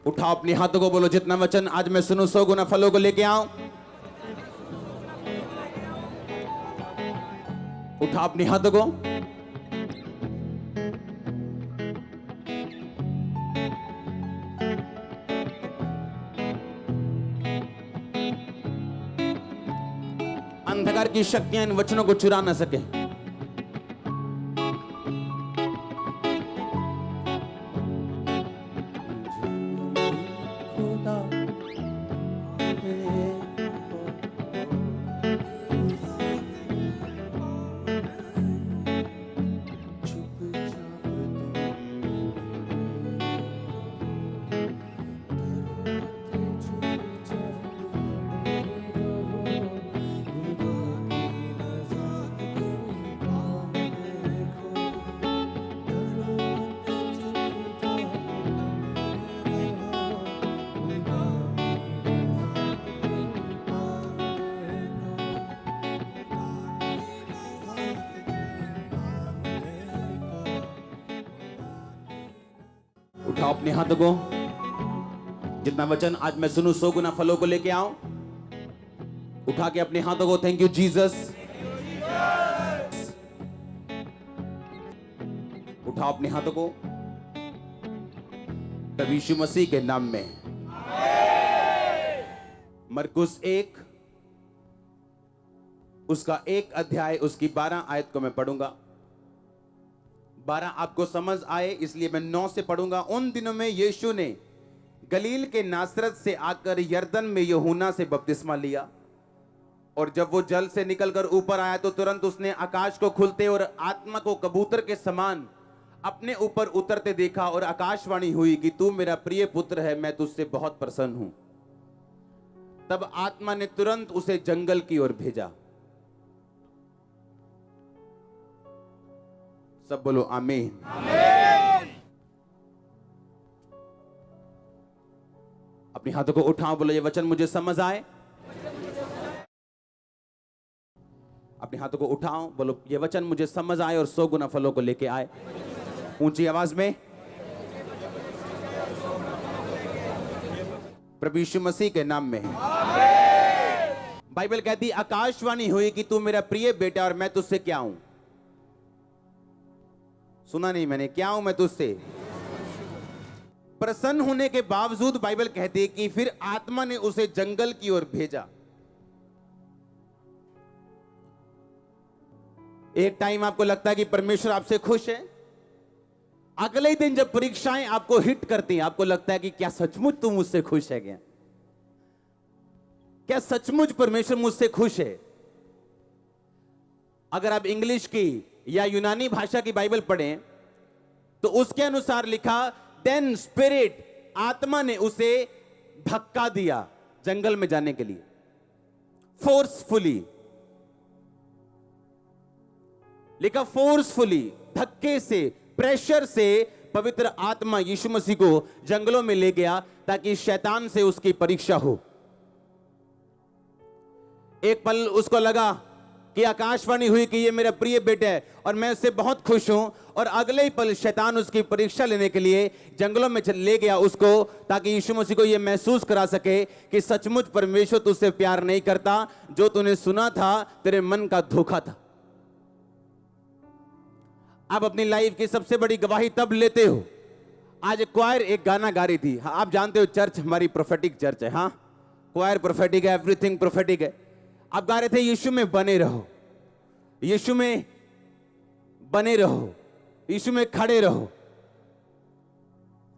उठाओ अपने हाथों को, बोलो जितना वचन आज मैं सुनूं 100 गुना फलों को लेके आऊं। उठाओ अपने हाथों को। अंधकार की शक्तियां इन वचनों को चुरा ना सके। उठाओ अपने हाथों को, जितना वचन आज मैं सुनूं 100 गुना फलों को लेके आऊं। उठा के अपने हाथों को, थैंक यू जीसस। उठाओ अपने हाथों को प्रभु यीशु मसीह के नाम में। मरकुस 1 उसका 1 अध्याय उसकी 12 आयत को मैं पढ़ूंगा। 12 आपको समझ आए इसलिए मैं 9 से पढ़ूंगा। उन दिनों में यीशु ने गलील के नासरत से आकर यरदन में यूहन्ना से बपतिस्मा लिया, और जब वो जल से निकलकर ऊपर आया तो तुरंत उसने आकाश को खुलते और आत्मा को कबूतर के समान अपने ऊपर उतरते देखा, और आकाशवाणी हुई कि तू मेरा प्रिय पुत्र है, मैं तुझसे बहुत प्रसन्न हूं। तब आत्मा ने तुरंत उसे जंगल की ओर भेजा। सब बोलो आमीन। अपने हाथों को उठाओ, बोलो ये वचन मुझे समझ आए। अपने हाथों को उठाओ, बोलो ये वचन मुझे समझ आए और 100 गुना फलों को लेके आए। ऊंची आवाज में प्रभु यीशु मसीह के नाम में। बाइबल कहती आकाशवाणी हुई कि तू मेरा प्रिय बेटा और मैं तुझसे क्या हूं। सुना नहीं मैंने, क्या हूं मैं तुझसे प्रसन्न होने के बावजूद बाइबल कहती है कि फिर आत्मा ने उसे जंगल की ओर भेजा। एक टाइम आपको लगता है कि परमेश्वर आपसे खुश है, अगले ही दिन जब परीक्षाएं आपको हिट करती हैं आपको लगता है कि क्या सचमुच तू मुझसे खुश है क्या? क्या सचमुच परमेश्वर मुझसे खुश है? अगर आप इंग्लिश की या यूनानी भाषा की बाइबल पढ़ें तो उसके अनुसार लिखा देन स्पिरिट, आत्मा ने उसे धक्का दिया जंगल में जाने के लिए, फोर्सफुली लिखा, फोर्सफुली, धक्के से, प्रेशर से पवित्र आत्मा यीशु मसीह को जंगलों में ले गया ताकि शैतान से उसकी परीक्षा हो। एक पल उसको लगा कि आकाशवाणी हुई कि ये मेरा प्रिय बेटा है और मैं उससे बहुत खुश हूं, और अगले ही पल शैतान उसकी परीक्षा लेने के लिए जंगलों में ले गया उसको, ताकि यीशु मसीह को यह महसूस करा सके कि सचमुच परमेश्वर तुझसे प्यार नहीं करता, जो तूने सुना था तेरे मन का धोखा था। आप अपनी लाइफ की सबसे बड़ी गवाही तब लेते हो। आज क्वायर एक गाना गा रही थी। हाँ, आप जानते हो चर्च हमारी प्रोफेटिक चर्च है। हाँ, क्वायर प्रोफेटिक है, एवरीथिंग प्रोफेटिक है। आप गा रहे थे यीशु में बने रहो, यीशु में बने रहो, यीशु में खड़े रहो।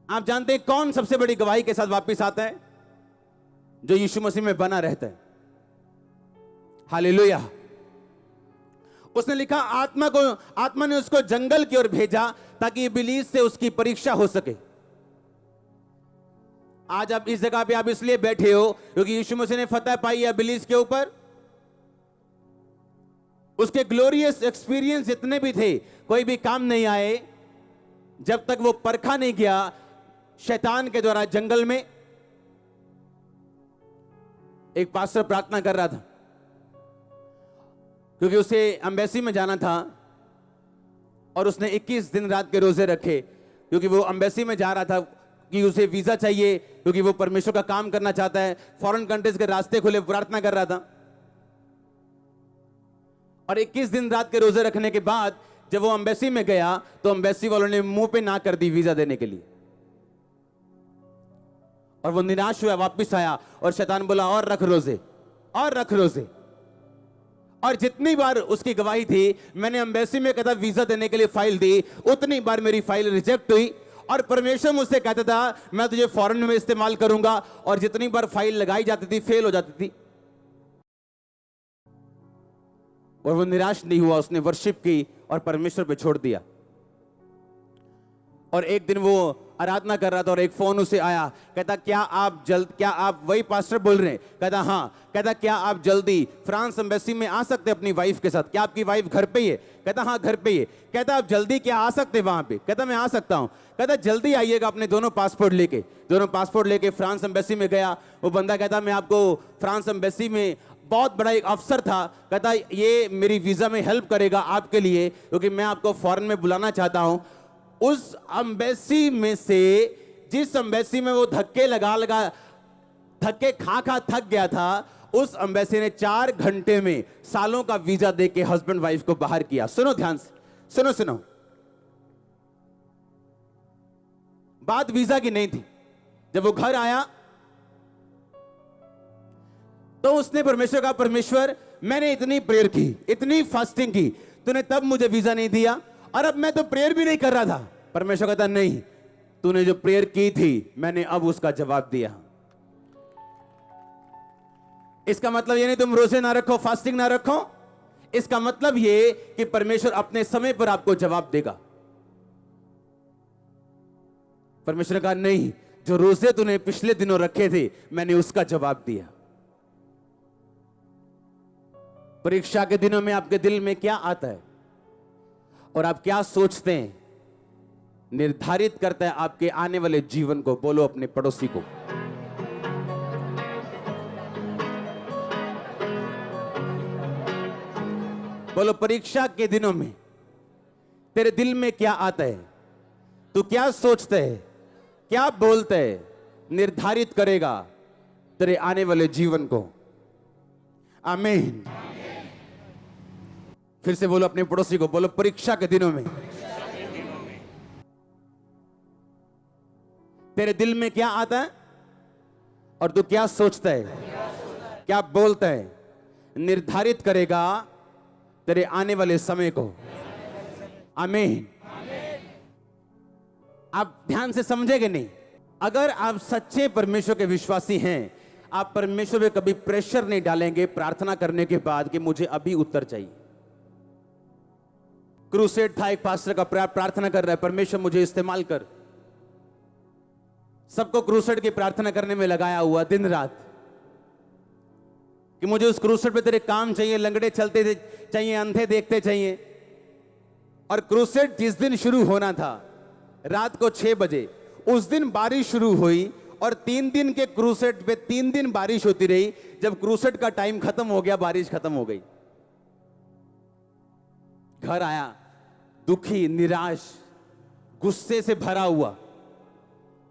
आप जानते हैं कौन सबसे बड़ी गवाही के साथ वापस आता है? जो यीशु मसीह में बना रहता है। हालेलुया। उसने लिखा आत्मा ने उसको जंगल की ओर भेजा ताकि इब्लीस से उसकी परीक्षा हो सके। आज आप इस जगह पे आप इसलिए बैठे हो क्योंकि यीशु मसीह ने फतह पाई है इब्लीस के ऊपर। उसके ग्लोरियस एक्सपीरियंस जितने भी थे, कोई भी काम नहीं आए जब तक वो परखा नहीं गया शैतान के द्वारा। जंगल में एक पास्टर प्रार्थना कर रहा था क्योंकि उसे एम्बेसी में जाना था, और उसने 21 दिन रात के रोजे रखे क्योंकि वो एम्बेसी में जा रहा था कि उसे वीजा चाहिए, क्योंकि वो परमेश्वर का काम करना चाहता है। फॉरेन कंट्रीज के रास्ते खुले, प्रार्थना कर रहा था। और 21 दिन रात के रोजे रखने के बाद जब वो एम्बेसी में गया तो एम्बेसी वालों ने मुंह पे ना कर दी वीजा देने के लिए, और वो निराश हुआ, वापस आया और शैतान बोला और रख रोजे, और रख रोजे। और जितनी बार उसकी गवाही थी, मैंने एम्बेसी में कहता वीजा देने के लिए फाइल दी, उतनी बार मेरी फाइल रिजेक्ट हुई। और परमेश्वर मुझसे कहता था मैं तुझे फॉरेन में इस्तेमाल करूंगा, और जितनी बार फाइल लगाई जाती थी फेल हो जाती थी। और वो निराश नहीं हुआ, उसने वर्शिप की और परमेश्वर पे छोड़ दिया। और एक दिन वो आराधना कर रहा था और एक फोन उसे आया, कहता क्या आप वही पास्टर बोल रहे हैं? कहता हाँ। कहता क्या आप जल्दी फ्रांस एम्बेसी में आ सकते अपनी वाइफ के साथ? क्या आपकी वाइफ घर पे ही है? कहता हाँ घर पे ही है। कहता आप जल्दी क्या आ सकते वहां पे? कहता मैं आ सकता हूं। कहता जल्दी आइएगा अपने दोनों पासपोर्ट लेके फ्रांस एम्बेसी में गया। वो बंदा कहता मैं आपको फ्रांस एम्बेसी में बहुत बड़ा एक अफसर था, कहता ये मेरी वीजा में हेल्प करेगा आपके लिए, क्योंकि मैं आपको फॉरेन में बुलाना चाहता हूं। उस एम्बेसी में से, जिस एम्बेसी में वो धक्के खा थक गया था, उस एम्बेसी ने 4 घंटे में सालों का वीजा देके हस्बैंड वाइफ को बाहर किया। सुनो ध्यान से, सुनो। बात वीजा की नहीं थी। जब वो घर आया तो उसने परमेश्वर का, परमेश्वर मैंने इतनी प्रेयर की, इतनी फास्टिंग की, तूने तब मुझे वीजा नहीं दिया, और अब मैं तो प्रेयर भी नहीं कर रहा था। परमेश्वर कहता नहीं, तूने जो प्रेयर की थी मैंने अब उसका जवाब दिया। इसका मतलब ये नहीं तुम रोजे ना रखो, फास्टिंग ना रखो, इसका मतलब ये कि परमेश्वर अपने समय पर आपको जवाब देगा। परमेश्वर ने कहा नहीं, जो रोजे तूने पिछले दिनों रखे थे मैंने उसका जवाब दिया। परीक्षा के दिनों में आपके दिल में क्या आता है और आप क्या सोचते हैं, निर्धारित करता है आपके आने वाले जीवन को। बोलो अपने पड़ोसी को, बोलो परीक्षा के दिनों में तेरे दिल में क्या आता है, तू क्या सोचता है, क्या बोलता है, निर्धारित करेगा तेरे आने वाले जीवन को। आमीन। फिर से बोलो अपने पड़ोसी को, बोलो परीक्षा के दिनों में तेरे दिल में क्या आता है और तू क्या सोचता है, क्या बोलता है, निर्धारित करेगा तेरे आने वाले समय को। आमीन। आप ध्यान से समझेंगे नहीं। अगर आप सच्चे परमेश्वर के विश्वासी हैं, आप परमेश्वर पे कभी प्रेशर नहीं डालेंगे प्रार्थना करने के बाद कि मुझे अभी उत्तर चाहिए। क्रूसेड था, एक पास्टर का प्रार्थना कर रहा है, परमेश्वर मुझे इस्तेमाल कर। सबको क्रूसेड की प्रार्थना करने में लगाया हुआ दिन रात कि मुझे उस क्रूसेड पे तेरे काम चाहिए, लंगड़े चलते चाहिए, अंधे देखते चाहिए। और क्रूसेड जिस दिन शुरू होना था रात को 6 बजे, उस दिन बारिश शुरू हुई और 3 दिन के क्रूसेड पे 3 दिन बारिश होती रही। जब क्रूसेड का टाइम खत्म हो गया, बारिश खत्म हो गई। घर आया दुखी, निराश, गुस्से से भरा हुआ।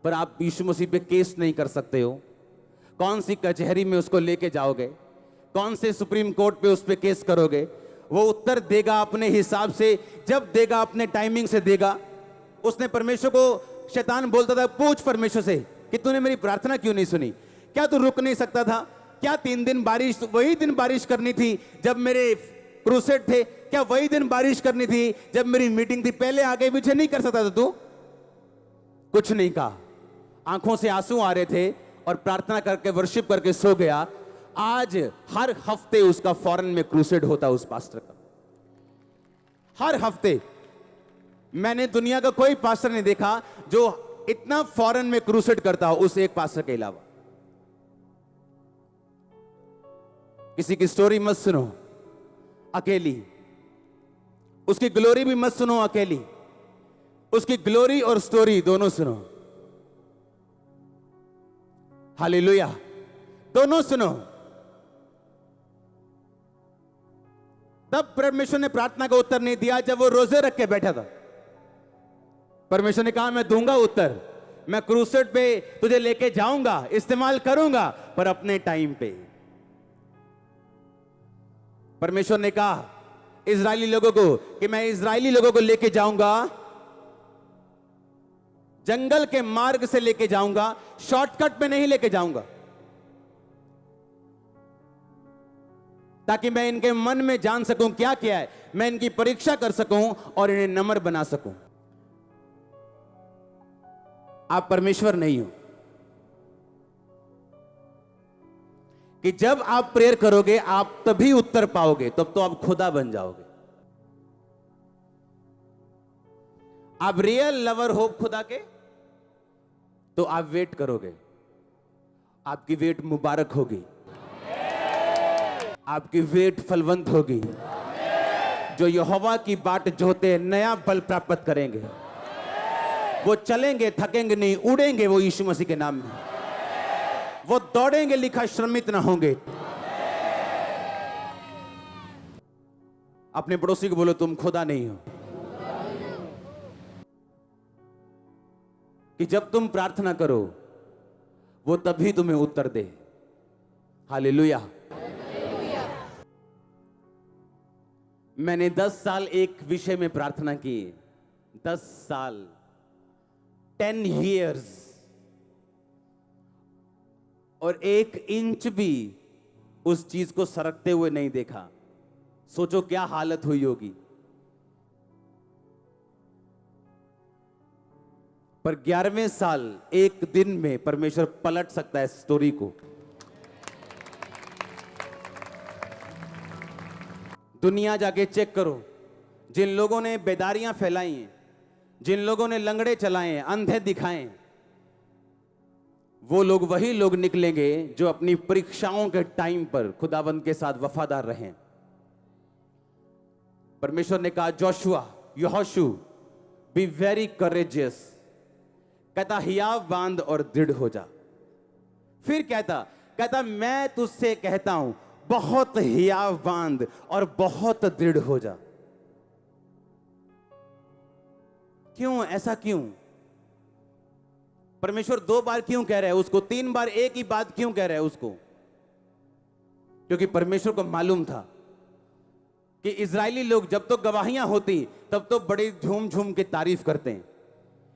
पर आप यीशु मसीह पे केस नहीं कर सकते हो। कौन सी कचहरी में उसको लेके जाओगे, कौन से सुप्रीम कोर्ट पे उस पे केस करोगे? वो उत्तर देगा अपने हिसाब से, जब देगा अपने टाइमिंग से देगा। उसने परमेश्वर को, शैतान बोलता था पूछ परमेश्वर से कि तूने मेरी प्रार्थना क्यों नहीं सुनी? क्या तू रुक नहीं सकता था? क्या 3 दिन बारिश, वही दिन बारिश करनी थी जब मेरे क्रूसेड थे? क्या वही दिन बारिश करनी थी जब मेरी मीटिंग थी? पहले आगे पीछे नहीं कर सकता था तू? कुछ नहीं कहा, आंखों से आंसू आ रहे थे और प्रार्थना करके, वर्शिप करके सो गया। आज हर हफ्ते उसका फॉरेन में क्रूसेड होता, उस पास्टर का। हर हफ्ते मैंने दुनिया का कोई पास्टर नहीं देखा जो इतना फॉरेन में क्रूसेड करता हो उस एक पास्टर के अलावा। किसी की स्टोरी मत सुनो अकेली, उसकी ग्लोरी भी मत सुनो अकेली, उसकी ग्लोरी और स्टोरी दोनों सुनो। हालेलुया, दोनों सुनो। तब परमेश्वर ने प्रार्थना का उत्तर नहीं दिया जब वो रोजे रख के बैठा था। परमेश्वर ने कहा मैं दूंगा उत्तर, मैं क्रूसेड पे तुझे लेके जाऊंगा, इस्तेमाल करूंगा, पर अपने टाइम पे। परमेश्वर ने कहा इजरायली लोगों को कि मैं इजरायली लोगों को लेके जाऊंगा, जंगल के मार्ग से लेके जाऊंगा, शॉर्टकट में नहीं लेके जाऊंगा, ताकि मैं इनके मन में जान सकूं क्या क्या है, मैं इनकी परीक्षा कर सकूं और इन्हें नम्र बना सकूं। आप परमेश्वर नहीं हो कि जब आप प्रेयर करोगे आप तभी उत्तर पाओगे, तब तो आप खुदा बन जाओगे। आप रियल लवर हो खुदा के, तो आप वेट करोगे, आपकी वेट मुबारक होगी, आपकी वेट फलवंत होगी। जो यहोवा की बाट जोते नया बल प्राप्त करेंगे, वो चलेंगे थकेंगे नहीं, उड़ेंगे वो यीशु मसीह के नाम में, वो दौड़ेंगे लिखा श्रमित ना होंगे। अपने पड़ोसी को बोलो तुम खुदा नहीं हो, कि जब तुम प्रार्थना करो वो तभी तुम्हें उत्तर दे। हालेलुया। मैंने 10 साल एक विषय में प्रार्थना की, 10 साल, 10 years, और 1 इंच भी उस चीज को सरकते हुए नहीं देखा। सोचो क्या हालत हुई होगी। पर 11वें साल एक दिन में परमेश्वर पलट सकता है स्टोरी को। दुनिया जाके चेक करो, जिन लोगों ने बेदारियां फैलाई हैं, जिन लोगों ने लंगड़े चलाए हैं, अंधे दिखाए, वो लोग वही लोग निकलेंगे जो अपनी परीक्षाओं के टाइम पर खुदावंद के साथ वफादार रहें। परमेश्वर ने कहा जोशुआ, यहोशू, बी वेरी करेजियस, कहता हियाव बांध और दृढ़ हो जा। फिर कहता मैं तुझसे कहता हूं बहुत हियाव बांध और बहुत दृढ़ हो जा। क्यों, ऐसा क्यों? परमेश्वर 2 बार क्यों कह रहा है उसको, 3 बार एक ही बात क्यों कह रहा है उसको? क्योंकि परमेश्वर को मालूम था कि इजरायली लोग जब तो गवाहियां होती तब तो बड़ी झूम झूम के तारीफ करते हैं,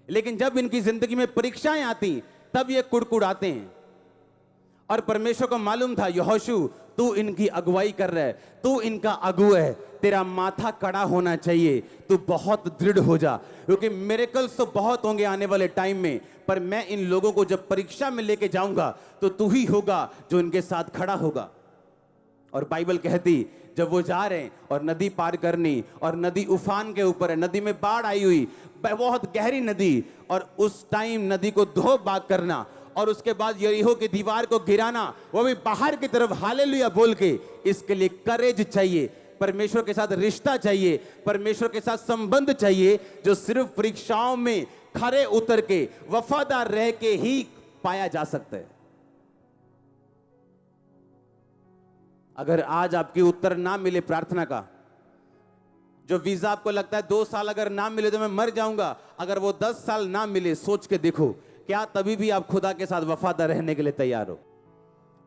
लेकिन जब इनकी जिंदगी में परीक्षाएं आती तब ये कुड़कुड़ाते हैं। और परमेश्वर को मालूम था यहोशू तू इनकी अगुवाई कर रहा है, तू इनका अगुआ है, तेरा माथा कड़ा होना चाहिए, तू बहुत दृढ़ हो जा, क्योंकि मिरेकल्स तो बहुत होंगे आने वाले टाइम में, पर मैं इन लोगों को जब परीक्षा में लेके जाऊंगा तो तू ही होगा जो इनके साथ खड़ा होगा। और बाइबल कहती जब वो जा रहे हैं और नदी पार करनी, और नदी उफान के ऊपर है, नदी में बाढ़ आई हुई, बहुत गहरी नदी, और उस टाइम नदी को धो बाग करना, और उसके बाद यरीहो की दीवार को गिराना, वो भी बाहर की तरफ हालेलुया बोल के। इसके लिए करेज चाहिए, परमेश्वर के साथ रिश्ता चाहिए, परमेश्वर के साथ संबंध चाहिए, जो सिर्फ परीक्षाओं में खरे उतर के वफादार रह के ही पाया जा सकता है। अगर आज आपकी उत्तर ना मिले प्रार्थना का, जो वीजा आपको लगता है 2 साल अगर ना मिले तो मैं मर जाऊंगा, अगर वो 10 साल ना मिले, सोच के देखो क्या तभी भी आप खुदा के साथ वफादार रहने के लिए तैयार हो?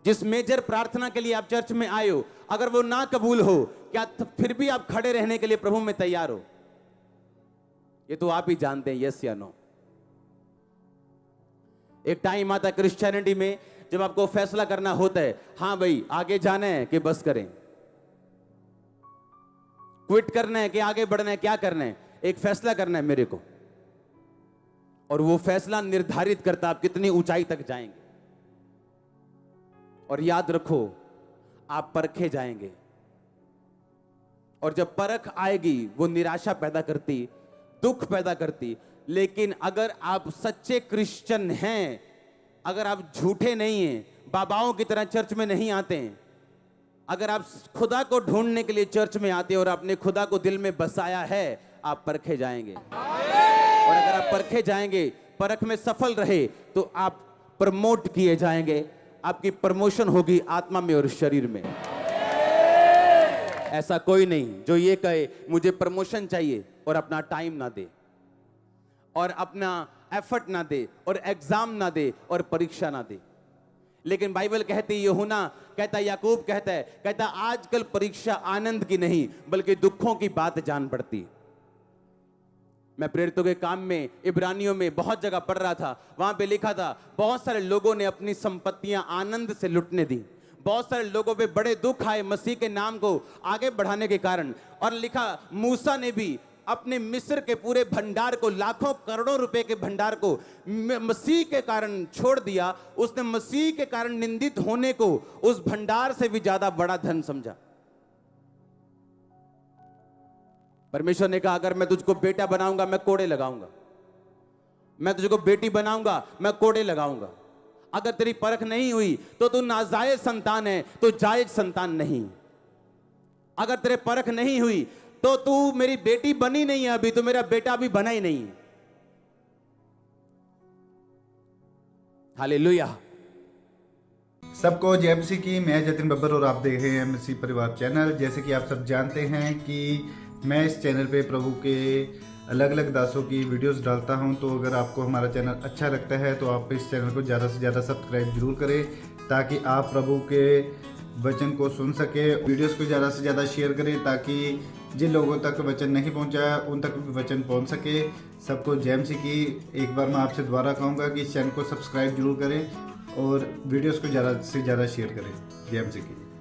जिस मेजर प्रार्थना के लिए आप चर्च में आए हो, अगर वो ना कबूल हो, क्या फिर भी आप खड़े रहने के लिए प्रभु में तैयार हो? ये तो आप ही जानते हैं, यस या नो। एक टाइम आता है क्रिश्चियनिटी में जब आपको फैसला करना होता है, हाँ भाई आगे जाना है कि बस करें, क्विट करना है कि आगे बढ़ना है, क्या करना है, एक फैसला करना है मेरे को। और वो फैसला निर्धारित करता आप कितनी ऊंचाई तक जाएंगे। और याद रखो आप परखे जाएंगे, और जब परख आएगी वो निराशा पैदा करती, दुख पैदा करती, लेकिन अगर आप सच्चे क्रिश्चियन हैं, अगर आप झूठे नहीं हैं, बाबाओं की तरह चर्च में नहीं आते हैं, अगर आप खुदा को ढूंढने के लिए चर्च में आते हैं और आपने खुदा को दिल में बसाया है, आप परखे जाएंगे। और अगर आप परखे जाएंगे, परख में सफल रहे, तो आप प्रमोट किए जाएंगे, आपकी प्रमोशन होगी आत्मा में और शरीर में। ऐसा कोई नहीं जो ये कहे मुझे प्रमोशन चाहिए और अपना टाइम ना दे और अपना एफर्ट ना दे और एग्जाम ना दे और परीक्षा ना दे। लेकिन बाइबल कहती, यूहन्ना कहता, याकूब कहता आजकल परीक्षा आनंद की नहीं बल्कि दुखों की बात जान पड़ती। मैं प्रेरितों के काम में इब्रानियों में बहुत जगह पढ़ रहा था, वहां पे लिखा था बहुत सारे लोगों ने अपनी संपत्तियां आनंद से लुटने दी, बहुत सारे लोगों पे बड़े दुख आए मसीह के नाम को आगे बढ़ाने के कारण। और लिखा मूसा ने भी अपने मिस्र के पूरे भंडार को, लाखों करोड़ों रुपए के भंडार को मसीह के कारण छोड़ दिया। उसने मसीह के कारण निंदित होने को उस भंडार से भी ज्यादा बड़ा धन समझा। परमेश्वर ने कहा अगर मैं तुझको बेटा बनाऊंगा मैं कोड़े लगाऊंगा, मैं तुझको बेटी बनाऊंगा मैं कोड़े लगाऊंगा। अगर तेरी परख नहीं हुई तो तू नाजायज संतान है, तो जायज संतान नहीं। अगर तेरे परख नहीं हुई तो तू मेरी बेटी बनी नहीं है अभी, तो मेरा बेटा भी बना ही नहीं है। हालेलुया। सबको जय मसीह की। मैं जतिन बब्बर और आप देख रहे हैं मसीह परिवार चैनल। जैसे कि आप सब जानते हैं कि मैं इस चैनल पे प्रभु के अलग अलग दासों की वीडियोस डालता हूं, तो अगर आपको हमारा चैनल अच्छा लगता है तो आप इस चैनल को ज़्यादा से ज़्यादा सब्सक्राइब जरूर करें, ताकि आप प्रभु के वचन को सुन सके। वीडियोस को ज़्यादा से ज़्यादा शेयर करें ताकि जिन लोगों तक वचन नहीं पहुंचा उन तक भी वचन पहुंच सके। सबको जय मसीह की। एक बार मैं आपसे दोबारा कहूँगा कि इस चैनल को सब्सक्राइब जरूर करें और वीडियोस को ज़्यादा से ज़्यादा शेयर करें। जय मसीह की।